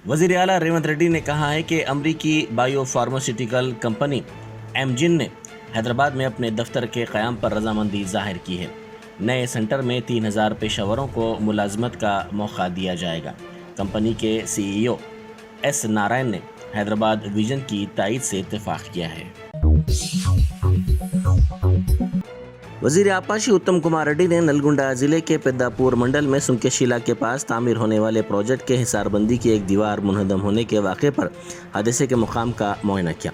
वजीर आला रेवंत रेड्डी ने कहा है कि अमरीकी बायो फार्मास्यूटिकल कंपनी एमजिन ने हैदराबाद में अपने दफ्तर के क़याम पर रजामंदी जाहिर की है। नए सेंटर में 3000 पेशावरों को मुलाजमत का मौका दिया जाएगा। कंपनी के CEO एस नारायण ने हैदराबाद विजन की तायद से इत्तेफाक किया है। वजीर आपाशी उत्तम कुमार रेड्डी ने नलगुंडा जिले के पेद्दापुर मंडल में सुमकेशिला के पास तामीर होने वाले प्रोजेक्ट के हिसारबंदी की एक दीवार मुनहदम होने के वाक़े पर हादसे के मुकाम का मुआयना किया।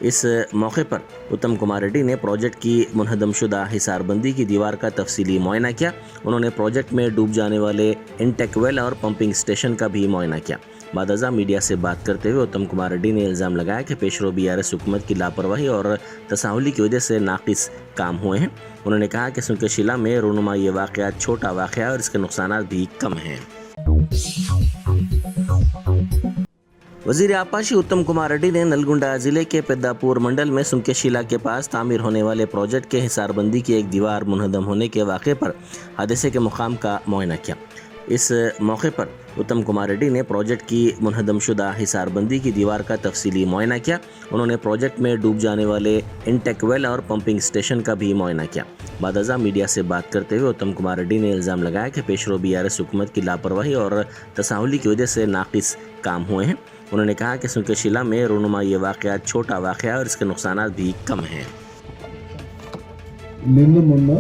इस मौके पर उत्तम कुमार रेड्डी ने प्रोजेक्ट की मुनहदम शुदा हिसारबंदी की दीवार का तफसीली मुआयना किया। उन्होंने प्रोजेक्ट में डूब जाने वाले इंटेक वेल और पंपिंग स्टेशन का भी मुआयना किया। बादअज़ा मीडिया से बात करते हुए उत्तम कुमार रेड्डी ने इल्ज़ाम लगाया कि पेशरो BRS हुकूमत की लापरवाही और तसाहुली की वजह से नाकिस काम हुए हैं। उन्होंने कहा कि सुमकेशिला में रूनुमा ये वाक़या छोटा वाक़या और इसके नुकसान भी कम हैं। वजीर आपाशी उत्तम कुमार रेड्डी ने नलगुंडा जिले के पेद्दापुर मंडल में सुमकेशिला के पास तामीर होने वाले प्रोजेक्ट के हिसारबंदी की एक दीवार मुनहदम होने के वाक़े पर हादसे के मुकाम का मुआयना किया। इस मौके पर उत्तम कुमार रेड्डी ने प्रोजेक्ट की मुनहदम शुदा हिसारबंदी की दीवार का तफसीली मुआयना किया। उन्होंने प्रोजेक्ट में डूब जाने वाले इंटेक वेल और पंपिंग स्टेशन का भी मुआयना किया। बादअज़ा मीडिया से बात करते हुए उत्तम कुमार रेड्डी ने इल्ज़ाम लगाया कि पेशरो BRS हुकूमत की लापरवाही और तसाहुली की वजह से नाकिस काम हुए हैं। उन्होंने कहा कि सुमकेशिला में रूनुमा ये वाक़या छोटा वाक़या और इसके नुकसान भी कम हैं। నిన్న మొన్న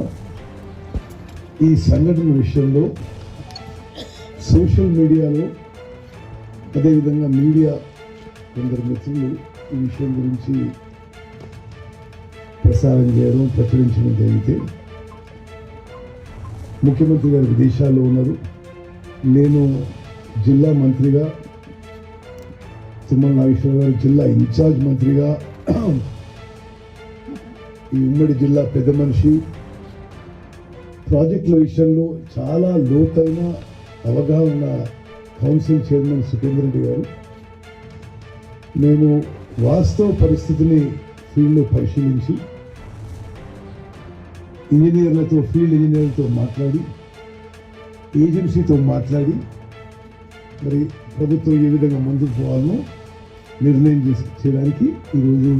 ఈ సంఘటన విషయంలో సోషల్ మీడియాలో అదేవిధంగా మీడియా కొందరు మిత్రులు ఈ విషయం గురించి ప్రసారం చేయడం ప్రచురించడం జరిగితే ముఖ్యమంత్రి గారు విదేశాల్లో ఉన్నారు. నేను జిల్లా మంత్రిగా తుమ్మల నాగేశ్వరరావు గారు జిల్లా ఇన్ఛార్జ్ మంత్రిగా ఈ ఉమ్మడి జిల్లా పెద్ద మనిషి ప్రాజెక్టుల విషయంలో చాలా లోతైన అవగాహన కౌన్సిల్ చైర్మన్ సుఖేందర్ రెడ్డి గారు మేము వాస్తవ పరిస్థితిని ఫీల్డ్లో పరిశీలించి ఇంజనీర్లతో ఫీల్డ్ ఇంజనీర్లతో మాట్లాడి ఏజెన్సీతో మాట్లాడి మరి ప్రభుత్వం ఏ విధంగా ముందుకు పోవాలనో నిర్ణయం చేయడానికి ఈరోజు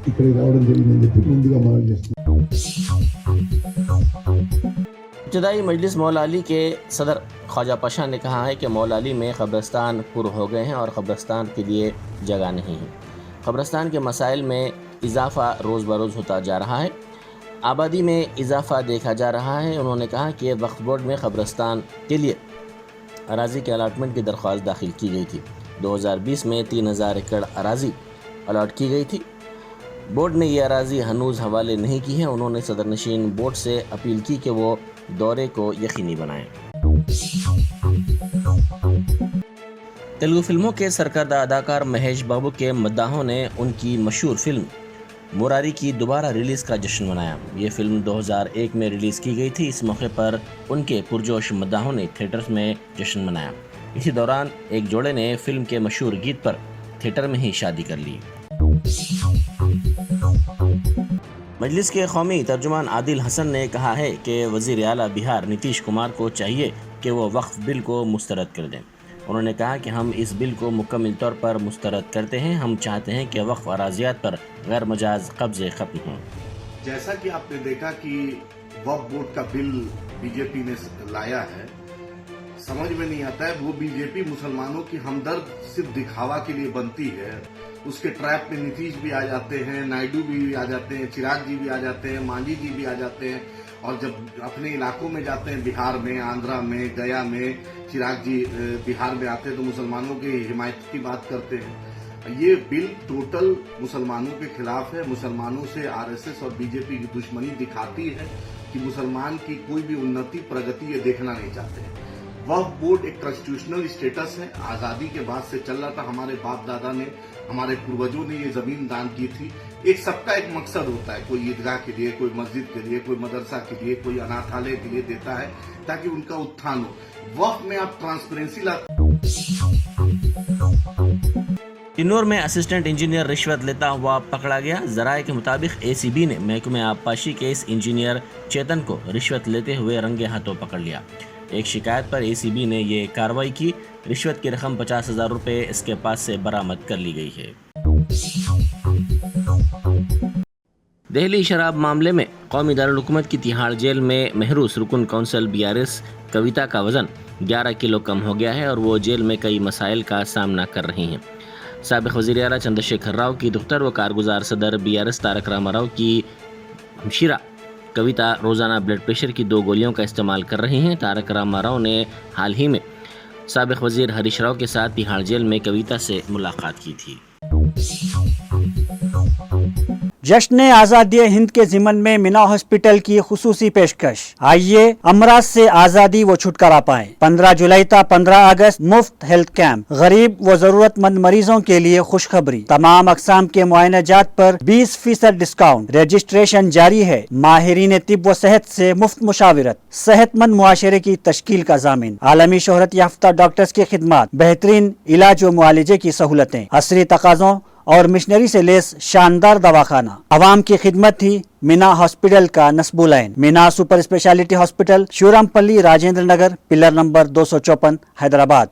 ఇక్కడికి రావడం జరిగిందని చెప్పి ముందుగా మనం చేస్తున్నాం. इब्तदाई मजलिस मौला अली के सदर ख्वाजा पाशा ने कहा है कि मौला अली में क़ब्रस्तान पुर हो गए हैं और क़ब्रस्तान के लिए जगह नहीं है। क़ब्रस्तान के मसाइल में इजाफ़ा रोज़ बरोज़ होता जा रहा है। आबादी में इजाफ़ा देखा जा रहा है। उन्होंने कहा कि वक्फ बोर्ड में क़ब्रस्तान के लिए अराज़ी के अलाटमेंट की दरख्वास्त दाखिल की गई थी। 2020 में 3000 एकड़ अराज़ी अलाट की गई थी। बोर्ड ने ये अराज़ी हनूज़ हवाले नहीं की है। उन्होंने सदरनशीन बोर्ड से अपील की कि वो दौरे को यकीनी बनाएं। तेलुगु फिल्मों के सरकर्दा अदाकार महेश बाबू के मद्दाहों ने उनकी मशहूर फिल्म मुरारी की दोबारा रिलीज़ का जश्न मनाया। ये फिल्म 2001 में रिलीज़ की गई थी। इस मौके पर उनके पुरजोश मद्दाहों ने थिएटर्स में जश्न मनाया। इसी दौरान एक जोड़े ने फिल्म के मशहूर गीत पर थिएटर में ही शादी कर ली। मजलिस के कौमी तर्जुमान आदिल हसन ने कहा है कि वज़ीर आला बिहार नीतीश कुमार को चाहिए कि वो वक्फ बिल को मुस्तरद कर दें। उन्होंने कहा कि हम इस बिल को मुकम्मल तौर पर मुस्तरद करते हैं। हम चाहते हैं कि वक्फ अराज़ियात पर गैर मजाज कब्ज़े ख़त्म हों। जैसा कि आपने देखा कि वक्फ बोर्ड का बिल बीजेपी ने लाया है, समझ में नहीं आता है वो बीजेपी मुसलमानों की हमदर्द सिर्फ दिखावा के लिए बनती है। उसके ट्रैप में नीतीश भी आ जाते हैं, नायडू भी आ जाते हैं, चिराग जी भी आ जाते हैं, मांझी जी भी आ जाते हैं। और जब अपने इलाकों में जाते हैं, बिहार में, आंध्रा में, गया में, चिराग जी बिहार में आते हैं तो मुसलमानों की हिमायत की बात करते हैं। ये बिल टोटल मुसलमानों के खिलाफ है। मुसलमानों से आरएसएस और बीजेपी की दुश्मनी दिखाती है कि मुसलमान की कोई भी उन्नति प्रगति ये देखना नहीं चाहते। वक्फ बोर्ड एक कॉन्स्टिट्यूशनल स्टेटस है, आजादी के बाद से चल रहा था। हमारे बाप दादा ने, हमारे पूर्वजों ने ये जमीन दान की थी। एक सबका एक मकसद होता है, कोई ईदगाह के लिए, कोई मस्जिद के लिए, कोई मदरसा के लिए, कोई अनाथालय के लिए देता है ताकि उनका उत्थान हो। वक्फ में आप ट्रांसपेरेंसी लाते। किन्नौर में असिस्टेंट इंजीनियर रिश्वत लेता हुआ पकड़ा गया। जराये के मुताबिक ACB ने महकमे आबपाशी के इस इंजीनियर चेतन को रिश्वत लेते हुए रंगे हाथों पकड़ लिया। एक शिकायत पर ACB ने ये कार्रवाई की। رشوت کی رقم 50,000 روپے اس کے پاس سے برآمد کر لی گئی ہے۔ دہلی شراب معاملے میں قومی دارالحکومت کی تہاڑ جیل میں محروس رکن کونسل BRS کویتا کا وزن 11 کلو کم ہو گیا ہے اور وہ جیل میں کئی مسائل کا سامنا کر رہی ہیں۔ سابق وزیر اعلیٰ چندر شیکھر راؤ کی دختر و کارگزار صدر BRS تارک راما راؤ کی ہمشیرہ کویتا روزانہ بلڈ پریشر کی 2 گولیوں کا استعمال کر رہی ہیں۔ تارک راما راؤ نے حال ہی میں سابق وزیر ہریش راؤ کے ساتھ تہاڑ جیل میں کویتا سے ملاقات کی تھی۔ جشن آزادی ہند کے ضمن میں مینا ہاسپٹل کی خصوصی پیشکش، آئیے امراض سے آزادی و چھٹکارا پائیں۔ 15 جولائی تا 15 اگست مفت ہیلتھ کیمپ، غریب و ضرورت مند مریضوں کے لیے خوشخبری، تمام اقسام کے معائنہ جات پر 20% ڈسکاؤنٹ، رجسٹریشن جاری ہے۔ ماہرین طب و صحت سے مفت مشاورت، صحت مند معاشرے کی تشکیل کا ضامن، عالمی شہرت یافتہ ڈاکٹرز کی خدمات، بہترین علاج و معالجے کی سہولتیں، عصری تقاضوں اور مشنری سے لیس شاندار دواخانہ، عوام کی خدمت تھی مینا ہاسپٹل کا نصب العین۔ Meena super speciality hospital, Shivrampally, Rajendranagar, pillar number 254، Hyderabad.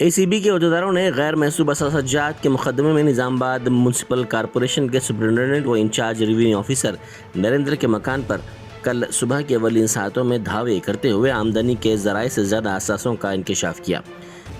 ACB کے عہدیداروں نے غیر محسوب اثاثت جات کے مقدمے میں نظام آباد میونسپل کارپوریشن کے سپرنٹینڈنٹ و انچارج ریونیو آفیسر نریندر کے مکان پر کل صبح کے اولین ساعتوں میں دھاوے کرتے ہوئے آمدنی کے ذرائع سے زیادہ اثاثوں کا انکشاف کیا۔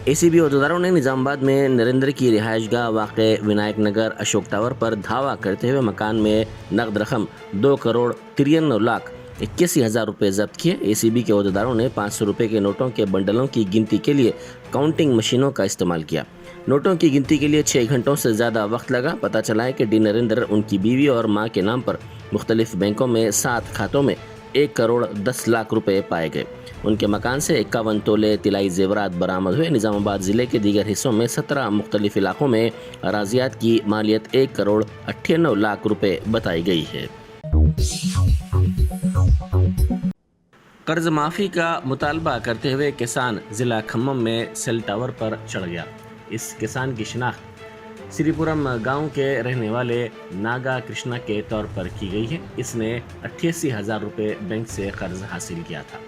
ACB عہدیداروں نے نظام آباد میں نریندر کی رہائش گاہ واقع ونائک نگر اشوک ٹاور پر دھاوا کرتے ہوئے مکان میں نقد رقم 2,93,81,000 روپے ضبط کیے۔ ACB کے عہدیداروں نے 500 روپے کے نوٹوں کے بنڈلوں کی گنتی کے لیے کاؤنٹنگ مشینوں کا استعمال کیا۔ نوٹوں کی گنتی کے لیے 6 گھنٹوں سے زیادہ وقت لگا۔ پتہ چلا ہے کہ ڈی نریندر ان کی بیوی اور ماں کے نام پر مختلف بینکوں میں 7 کھاتوں میں 1,10,00,000 روپے پائے گئے۔ ان کے مکان سے 51 تولے طلائی زیورات برآمد ہوئے۔ نظام آباد ضلع کے دیگر حصوں میں 17 مختلف علاقوں میں اراضیات کی مالیت 1,98,00,000 روپے بتائی گئی ہے۔ قرض معافی کا مطالبہ کرتے ہوئے کسان ضلع کھمم میں سیل ٹاور پر چڑھ گیا۔ اس کسان کی شناخت سری پورم گاؤں کے رہنے والے ناگا کرشنا کے طور پر کی گئی ہے۔ اس نے 88,000 روپے بینک سے قرض حاصل کیا تھا۔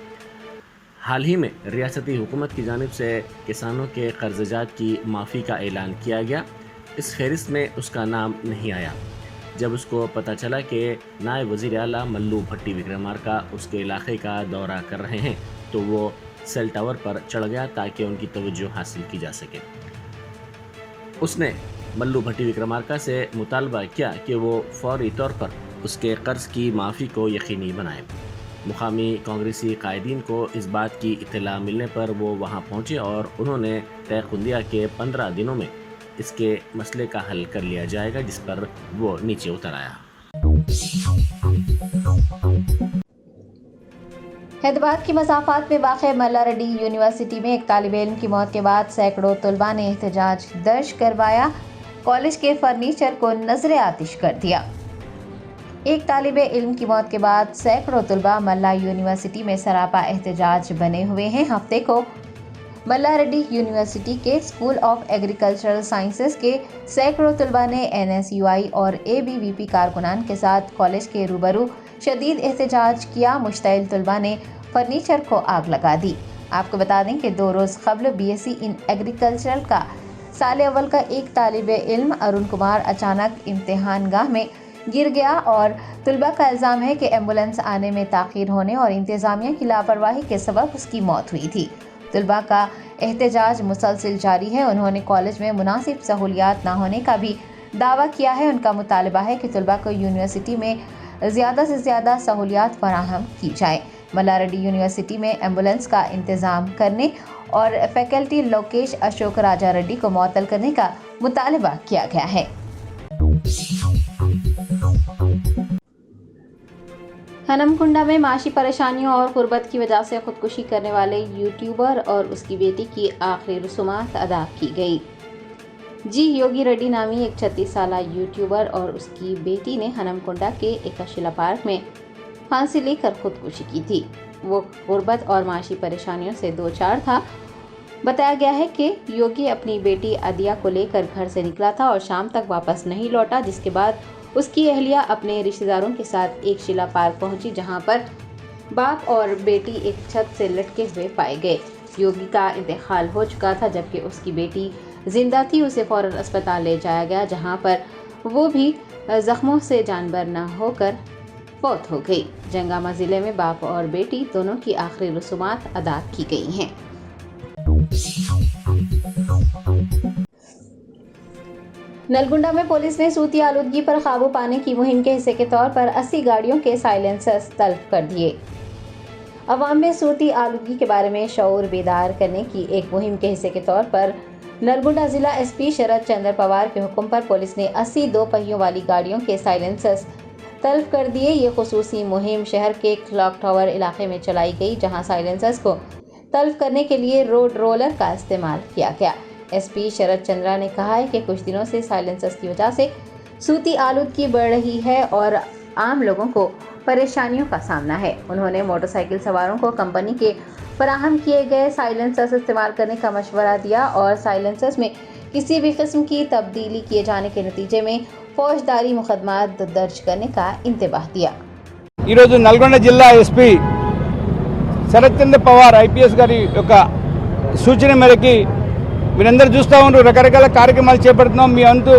حال ہی میں ریاستی حکومت کی جانب سے کسانوں کے قرضات کی معافی کا اعلان کیا گیا۔ اس فہرست میں اس کا نام نہیں آیا۔ جب اس کو پتہ چلا کہ نائب وزیر اعلیٰ ملو بھٹی وکرمارکا اس کے علاقے کا دورہ کر رہے ہیں تو وہ سیل ٹاور پر چڑھ گیا تاکہ ان کی توجہ حاصل کی جا سکے۔ اس نے ملو بھٹی وکرمارکا سے مطالبہ کیا کہ وہ فوری طور پر اس کے قرض کی معافی کو یقینی بنائے۔ مقامی کانگریسی قائدین کو اس بات کی اطلاع ملنے پر وہ وہاں پہنچے اور انہوں نے طے دیا کہ 15 دنوں میں اس کے مسئلے کا حل کر لیا جائے گا، جس پر وہ نیچے اتر آیا۔ حیدرآباد کی مسافات میں واقع ملا ریڈی یونیورسٹی میں ایک طالب علم کی موت کے بعد سینکڑوں طلباء نے احتجاج درج کروایا، کالج کے فرنیچر کو نذر آتش کر دیا۔ ایک طالب علم کی موت کے بعد سینکڑوں طلباء ملا یونیورسٹی میں سراپا احتجاج بنے ہوئے ہیں۔ ہفتے کو ملا ریڈی یونیورسٹی کے اسکول آف ایگریکلچرل سائنسز کے سینکڑوں طلباء نے NSUI اور ABVP کارکنان کے ساتھ کالج کے روبرو شدید احتجاج کیا۔ مشتعل طلباء نے فرنیچر کو آگ لگا دی۔ آپ کو بتا دیں کہ 2 روز قبل BSc ان ایگریکلچرل کا سال اول کا ایک طالب علم ارون کمار اچانک امتحان گاہ میں گر گیا اور طلباء کا الزام ہے کہ ایمبولینس آنے میں تاخیر ہونے اور انتظامیہ کی لاپرواہی کے سبب اس کی موت ہوئی تھی۔ طلباء کا احتجاج مسلسل جاری ہے۔ انہوں نے کالج میں مناسب سہولیات نہ ہونے کا بھی دعویٰ کیا ہے۔ ان کا مطالبہ ہے کہ طلباء کو یونیورسٹی میں زیادہ سے زیادہ سہولیات فراہم کی جائیں۔ ملا ریڈی یونیورسٹی میں ایمبولینس کا انتظام کرنے اور فیکلٹی لوکیش اشوک راجا ریڈی کو معطل کرنے کا مطالبہ کیا گیا ہے۔ ہنمکنڈا میں معاشی پریشانیوں اور غربت کی وجہ سے خودکشی کرنے والے یوٹیوبر اور اس کی بیٹی کی آخری رسومات ادا کی گئی۔ یوگی ریڈی نامی ایک 36 سالہ یوٹیوبر اور اس کی بیٹی نے ہنمکنڈا کے ایکشیلا پارک میں پھانسی لے کر خودکشی کی تھی۔ وہ غربت اور معاشی پریشانیوں سے دوچار تھا۔ بتایا گیا ہے کہ یوگی اپنی بیٹی ادیا کو لے کر گھر سے نکلا تھا اور شام تک واپس نہیں لوٹا، جس کے بعد اس کی اہلیہ اپنے رشتہ داروں کے ساتھ ایک شیلا پارک پہنچی، جہاں پر बाप और बेटी एक छत से लटके हुए पाए गए। योगी का इंतकाल हो चुका था जबकि उसकी बेटी जिंदा थी। उसे फौरन अस्पताल ले जाया गया जहां पर वो भी जख्मों से जानबर न होकर फौत हो गई। जंगामा जिले में बाप और बेटी दोनों की आखिरी रसूमात अदा की गई हैं। नलगुंडा में पुलिस ने सूती आलूदगी पर काबू पाने की मुहिम के हिस्से के तौर पर 80 गाड़ियों के साइलेंसर्स तल्फ कर दिए। अवाम में सूती आलूदगी के बारे में शऊर बेदार करने की एक मुहिम के हिस्से के तौर पर नलगुंडा जिला एसपी शरद चंद्र पवार के हुक्म पर पुलिस ने 80 दो पहियों वाली गाड़ियों के साइलेंसर्स तल्फ कर दिए। ये खुसूसी मुहिम शहर के क्लॉक टावर इलाके में चलाई गई जहां साइलेंसर्स को तल्फ करने के लिए रोड रोलर का इस्तेमाल किया गया। एसपी शरद चंद्रा ने कहा है कि कुछ दिनों से साइलेंसर्स की वजह से सूती आलूदगी बढ़ रही है और आम लोगों को परेशानियों का सामना है। उन्होंने मोटरसाइकिल सवारों को कंपनी के फराहम किए गए साइलेंसर्स इस्तेमाल करने का मशवरा दिया और साइलेंसर्स में किसी भी किस्म की तब्दीली किए जाने के नतीजे में फौजदारी मुकदमात दर्ज करने का इंतबाह दिया। ఈరోజు నల్గొండ జిల్లా ఎస్పీ శరత్ చంద్ర పవార్ ఐపీఎస్ గారి యొక్క సూచన మేరకి మీరందరూ చూస్తూ ఉన్నారు, రకరకాల కార్యక్రమాలు చేపడుతున్నాం. మీ అంతు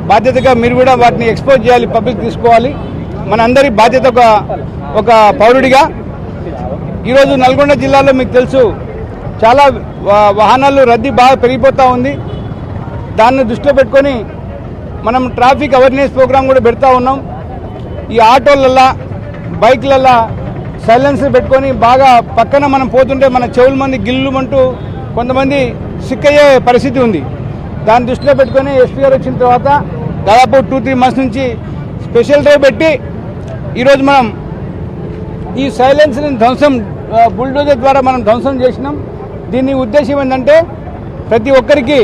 బాధ్యతగా మీరు కూడా వాటిని ఎక్స్పోజ్ చేయాలి, పబ్లిక్ తీసుకోవాలి. మన అందరి బాధ్యత ఒక పౌరుడిగా ఈరోజు నల్గొండ జిల్లాలో మీకు తెలుసు చాలా వాహనాలు రద్దీ బాగా పెరిగిపోతూ ఉంది. దాన్ని దృష్టిలో పెట్టుకొని మనం ట్రాఫిక్ అవేర్నెస్ ప్రోగ్రామ్ కూడా పెడతా ఉన్నాం. ఈ ఆటోలల్లా బైక్లల్లా సైలెన్సర్ పెట్టుకొని బాగా పక్కన మనం పోతుంటే మన చెవుల మంది గిల్లుమంటూ కొంతమంది సిక్కయ్యే పరిస్థితి ఉంది. దాన్ని దృష్టిలో పెట్టుకొని ఎస్పీ గారు వచ్చిన తర్వాత దాదాపు 2-3 మంత్స్ నుంచి స్పెషల్ డ్రైవ్ పెట్టి ఈరోజు మనం ఈ సైలెన్స్ని ధ్వంసం బుల్డోజర్ ద్వారా మనం ధ్వంసం చేసినాం. దీని ఉద్దేశం ఏంటంటే ప్రతి ఒక్కరికి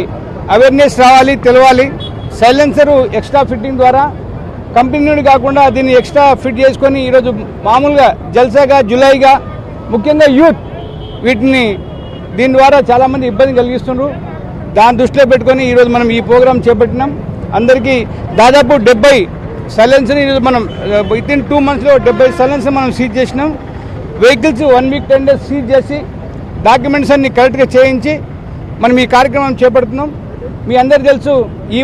అవేర్నెస్ రావాలి, తెలవాలి. సైలెన్సరు ఎక్స్ట్రా ఫిట్టింగ్ ద్వారా కంపెనీ నుండి కాకుండా దీన్ని ఎక్స్ట్రా ఫిట్ చేసుకొని ఈరోజు మామూలుగా జల్సాగా జులైగా ముఖ్యంగా యూత్ వీటిని దీని ద్వారా చాలామంది ఇబ్బంది కలిగిస్తున్నారు. దాన్ని దృష్టిలో పెట్టుకొని ఈరోజు మనం ఈ ప్రోగ్రాం చేపట్టినాం. అందరికీ దాదాపు 70 సైలెన్సర్ ఈరోజు మనం వితిన్ 2 మంత్స్లో 70 సైలెన్సర్ మనం సీజ్ చేసినాం. వెహికల్స్ 1 వీక్ 10 డేస్ సీజ్ చేసి డాక్యుమెంట్స్ అన్ని కరెక్ట్గా చేయించి మనం ఈ కార్యక్రమం చేపడుతున్నాం. మీ అందరికీ తెలుసు ఈ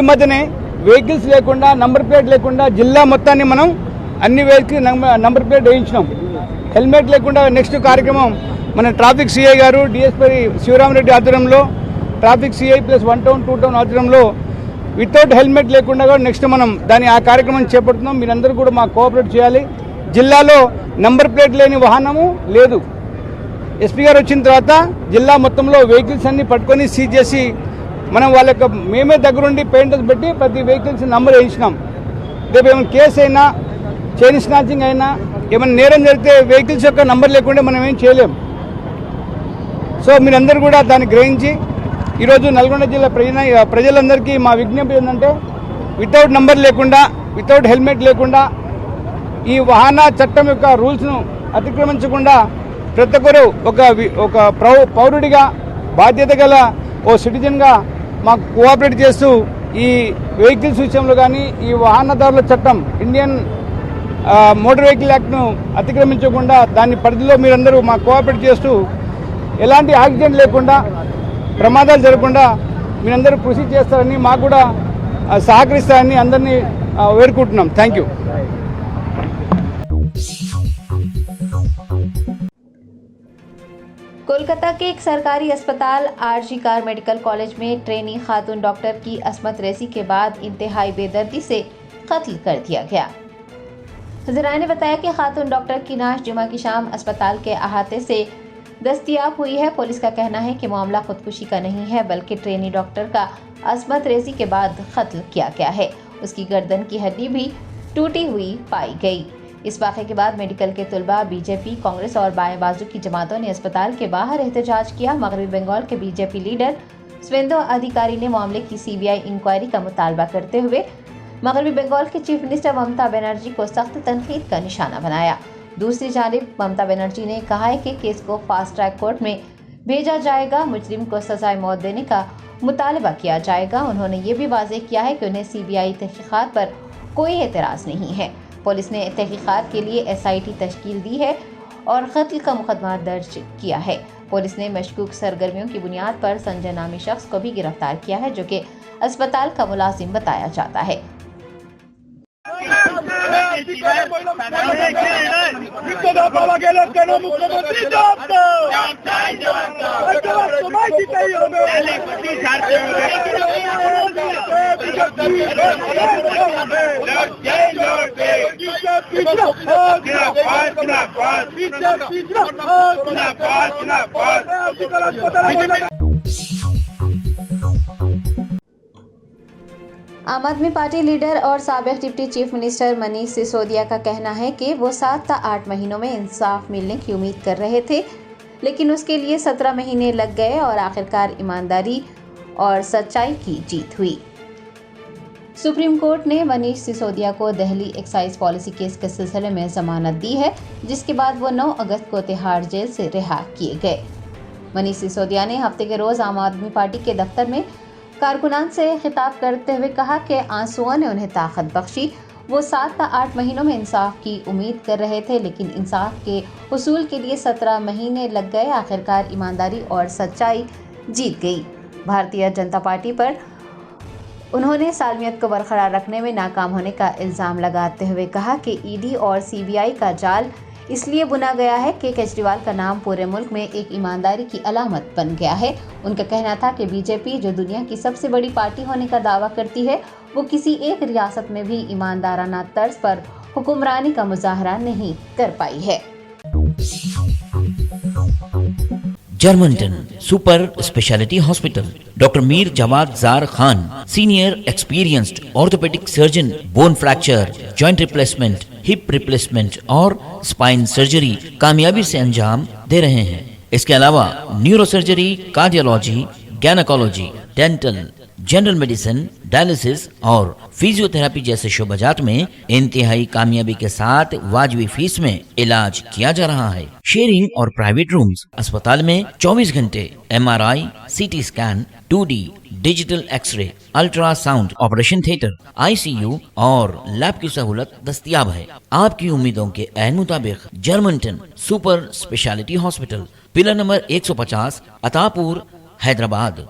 మధ్యనే వెహికల్స్ లేకుండా నంబర్ ప్లేట్ లేకుండా జిల్లా మొత్తాన్ని మనం అన్ని వెహికల్స్ నంబర్ ప్లేట్ వేయించినాం. హెల్మెట్ లేకుండా నెక్స్ట్ కార్యక్రమం మన ట్రాఫిక్ సిఐ గారు డిఎస్పీ శివరామరెడ్డి ఆధ్వర్యంలో traffic CI plus 1 town 2 town ఆధ్వర్యంలో వితౌట్ హెల్మెట్ లేకుండా కూడా నెక్స్ట్ మనం ఆ కార్యక్రమం చేపడుతున్నాం. మీరందరూ కూడా మాకు కోఆపరేట్ చేయాలి. జిల్లాలో నంబర్ ప్లేట్ లేని వాహనము లేదు. ఎస్పీ గారు వచ్చిన తర్వాత జిల్లా మొత్తంలో వెహికల్స్ అన్ని పట్టుకొని సీజ్ చేసి మనం వాళ్ళ యొక్క మేమే దగ్గరుండి పెయింటర్స్ పెట్టి ప్రతి వెహికల్స్ నంబర్ వేయించినాం. రేపు ఏమైనా కేసు అయినా చైన్ స్నాచింగ్ అయినా ఏమైనా నేరం జరిగితే వెహికల్స్ యొక్క నంబర్ లేకుండా మనం ఏం చేయలేం. సో మీరందరూ కూడా దాన్ని గ్రహించి ఈరోజు నల్గొండ జిల్లా ప్రజలందరికీ మా విజ్ఞప్తి ఏంటంటే వితౌట్ నంబర్ లేకుండా వితౌట్ హెల్మెట్ లేకుండా ఈ వాహన చట్టం యొక్క రూల్స్ను అతిక్రమించకుండా ప్రతి ఒక్కరూ ఒక పౌరుడిగా బాధ్యత గల ఓ సిటిజన్గా మాకు కోఆపరేట్ చేస్తూ ఈ వెహికల్స్ విషయంలో కానీ ఈ వాహనదారుల చట్టం ఇండియన్ మోటార్ వెహికల్ యాక్ట్ను అతిక్రమించకుండా దాని పరిధిలో మీరందరూ మాకు కోఆపరేట్ చేస్తూ ఎలాంటి యాక్సిడెంట్ లేకుండా ప్రమాదాలు జరగకుండా మీరందరూ కృషి చేస్తారని మాకు కూడా సహకరిస్తారని అందరినీ వేడుకుంటున్నాం. Thank you. कोलकाता के एक सरकारी अस्पताल आरजी कार मेडिकल कॉलेज में ट्रेनी खातून डॉक्टर की असमत रेसी के बाद इंतहाई बेदर्दी से कत्ल कर दिया गया। ज़राए ने बताया कि खातून डॉक्टर की नाश जुमा की शाम अस्पताल के अहाते से दस्तयाब हुई है। पुलिस का कहना है कि मामला खुदकुशी का नहीं है बल्कि ट्रेनी डॉक्टर का असमत रेसी के बाद कत्ल किया गया है। उसकी गर्दन की हड्डी भी टूटी हुई पाई गई। इस वाक़े के बाद मेडिकल के तलबा, बीजेपी, कांग्रेस और बाएं बाजू की जमातों ने अस्पताल के बाहर एहतजाज किया। मगरबी बंगाल के बीजेपी लीडर स्वेंदो अधिकारी ने मामले की सीबीआई इंक्वायरी का मुतालबा करते हुए मगरबी बंगाल के चीफ मिनिस्टर ममता बनर्जी को सख्त तनकीद का निशाना बनाया। दूसरी जानिब ममता बनर्जी ने कहा है कि केस को फास्ट ट्रैक कोर्ट में भेजा जाएगा, मुजरिम को सजाए मौत देने का मुतालबा किया जाएगा। उन्होंने ये भी वाज़ेह किया है कि उन्हें सीबीआई तहकीकात पर कोई एतराज़ नहीं है। पुलिस ने तहकीकात के लिए SIT तश्कील दी है और कत्ल का मुकदमा दर्ज किया है। पुलिस ने मशकूक सरगर्मियों की बुनियाद पर संजय नामी शख्स को भी गिरफ्तार किया है, जो कि अस्पताल का मुलाजिम बताया जाता है। आम आदमी पार्टी लीडर और साबिक deputy chief minister Manish Sisodia का कहना है कि वो 7 या 8 महीनों में इंसाफ मिलने की उम्मीद कर रहे थे, लेकिन उसके लिए 17 महीने लग गए और आखिरकार ईमानदारी और सच्चाई की जीत हुई। सुप्रीम कोर्ट ने मनीष सिसोदिया को दिल्ली एक्साइज पॉलिसी केस के सिलसिले में जमानत दी है, जिसके बाद वो 9 अगस्त को तिहाड़ जेल से रिहा किए गए। मनीष सिसोदिया ने हफ्ते के रोज आम आदमी पार्टी के दफ्तर में कारकुनान से खिताब करते हुए कहा कि आंसुओं ने उन्हें ताकत बख्शी। वो 7 या 8 महीनों में इंसाफ की उम्मीद कर रहे थे, लेकिन इंसाफ के हुसूल के लिए 17 महीने लग गए। आखिरकार ईमानदारी और सच्चाई जीत गई। भारतीय जनता पार्टी पर उन्होंने सालमियत को बरकरार रखने में नाकाम होने का इल्ज़ाम लगाते हुए कहा कि ED और CBI का जाल इसलिए बुना गया है कि केजरीवाल का नाम पूरे मुल्क में एक ईमानदारी की अलामत बन गया है। उनका कहना था कि बीजेपी, जो दुनिया की सबसे बड़ी पार्टी होने का दावा करती है, वो किसी एक रियासत में भी ईमानदाराना तर्ज पर हुक्मरानी का मुजाहरा नहीं कर पाई है। जर्मनटन super speciality hospital, doctor Mir Jawad Zar Khan, senior experienced orthopaedic surgeon, bone fracture, joint replacement, hip replacement और स्पाइन सर्जरी कामयाबी से अंजाम दे रहे हैं। इसके अलावा neuro surgery, cardiology, gynaecology, dental, general medicine, dialysis और फिजियोथेरेपी जैसे शोबाजात में इंतहाई कामयाबी के साथ वाजिबी फीस में इलाज किया जा रहा है। शेयरिंग और प्राइवेट रूम्स। अस्पताल में 24 घंटे MRI, CT scan, 2D digital x-ray, ultrasound, operation theatre, ICU और लैब की सहूलत दस्तयाब है। आपकी उम्मीदों के ऐन मुताबिक Germanten super speciality hospital, pillar number 150, Attapur, Hyderabad.